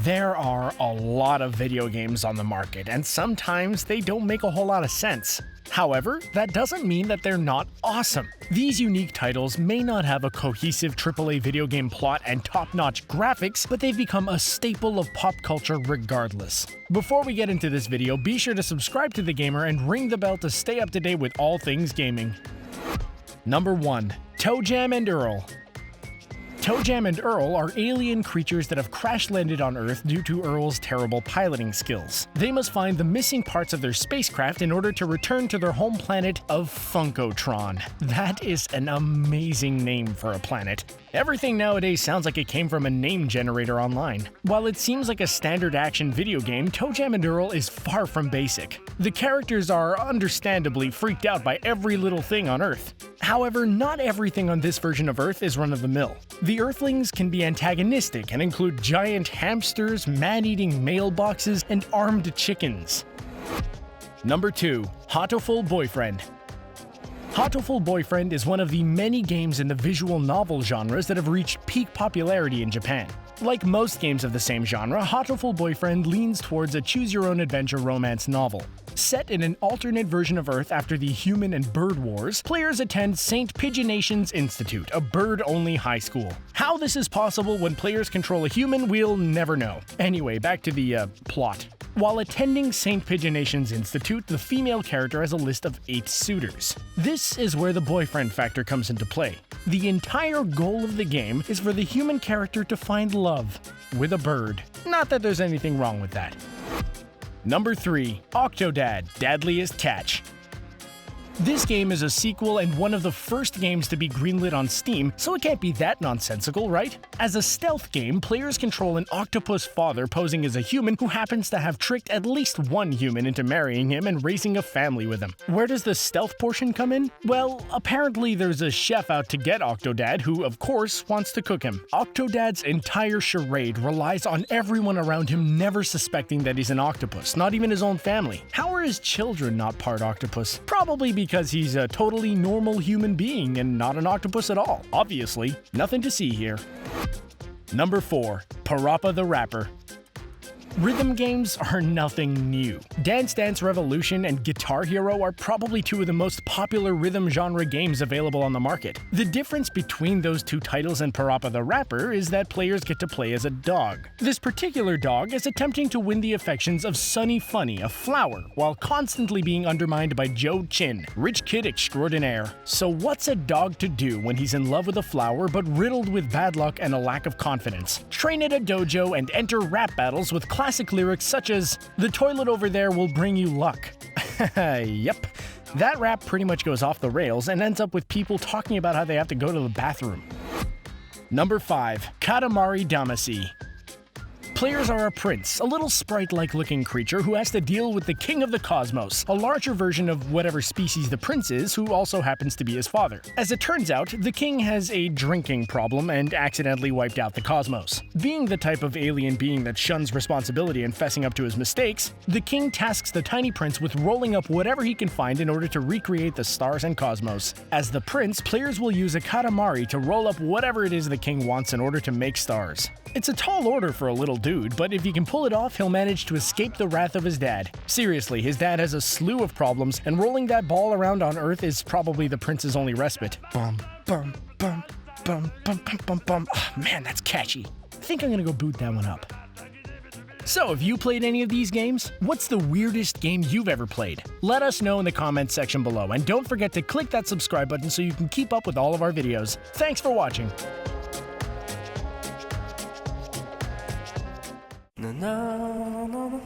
There are a lot of video games on the market, and sometimes they don't make a whole lot of sense. However, that doesn't mean that they're not awesome. These unique titles may not have a cohesive AAA video game plot and top-notch graphics, but they've become a staple of pop culture regardless. Before we get into this video, be sure to subscribe to The Gamer and ring the bell to stay up to date with all things gaming. Number 1. TOEJAM and Earl. TOEJAM and Earl are alien creatures that have crash-landed on Earth due to Earl's terrible piloting skills. They must find the missing parts of their spacecraft in order to return to their home planet of Funkotron. That is an amazing name for a planet. Everything nowadays sounds like it came from a name generator online. While it seems like a standard action video game, TOEJAM and Earl is far from basic. The characters are understandably freaked out by every little thing on Earth. However, not everything on this version of Earth is run-of-the-mill. The Earthlings can be antagonistic and include giant hamsters, man-eating mailboxes, and armed chickens. Number 2. Hatoful Boyfriend. Hatoful Boyfriend is one of the many games in the visual novel genres that have reached peak popularity in Japan. Like most games of the same genre, Hatoful Boyfriend leans towards a choose-your-own-adventure romance novel. Set in an alternate version of Earth after the human and bird wars, players attend St. Pigeonations Institute, a bird-only high school. How this is possible when players control a human, we'll never know. Anyway, back to the plot. While attending St. Pigeonations Institute, the female character has a list of 8 suitors. This is where the boyfriend factor comes into play. The entire goal of the game is for the human character to find love with a bird. Not that there's anything wrong with that. Number 3. Octodad, Dadliest Catch. This game is a sequel and one of the first games to be greenlit on Steam, so it can't be that nonsensical, right? As a stealth game, players control an octopus father posing as a human who happens to have tricked at least one human into marrying him and raising a family with him. Where does the stealth portion come in? Well, apparently there's a chef out to get Octodad who, of course, wants to cook him. Octodad's entire charade relies on everyone around him never suspecting that he's an octopus, not even his own family. How are his children not part octopus? Probably because he's a totally normal human being and not an octopus at all. Obviously, nothing to see here. Number 4. Parappa the Rapper. Rhythm games are nothing new. Dance Dance Revolution and Guitar Hero are probably 2 of the most popular rhythm genre games available on the market. The difference between those 2 titles and Parappa the Rapper is that players get to play as a dog. This particular dog is attempting to win the affections of Sunny Funny, a flower, while constantly being undermined by Joe Chin, rich kid extraordinaire. So what's a dog to do when he's in love with a flower but riddled with bad luck and a lack of confidence? Train at a dojo and enter rap battles with classic lyrics such as, "The toilet over there will bring you luck." Yep. That rap pretty much goes off the rails and ends up with people talking about how they have to go to the bathroom. Number 5. Katamari Damacy. Players are a prince, a little sprite-like looking creature who has to deal with the king of the cosmos, a larger version of whatever species the prince is, who also happens to be his father. As it turns out, the king has a drinking problem and accidentally wiped out the cosmos. Being the type of alien being that shuns responsibility and fessing up to his mistakes, the king tasks the tiny prince with rolling up whatever he can find in order to recreate the stars and cosmos. As the prince, players will use a Katamari to roll up whatever it is the king wants in order to make stars. It's a tall order for a little dude, but if he can pull it off, he'll manage to escape the wrath of his dad. Seriously, his dad has a slew of problems, and rolling that ball around on Earth is probably the prince's only respite. Bum, bum, bum, bum, bum, bum, bum, bum. Oh, man, that's catchy. I think I'm gonna go boot that one up. So, have you played any of these games? What's the weirdest game you've ever played? Let us know in the comments section below, and don't forget to click that subscribe button so you can keep up with all of our videos. Thanks for watching. Na na na na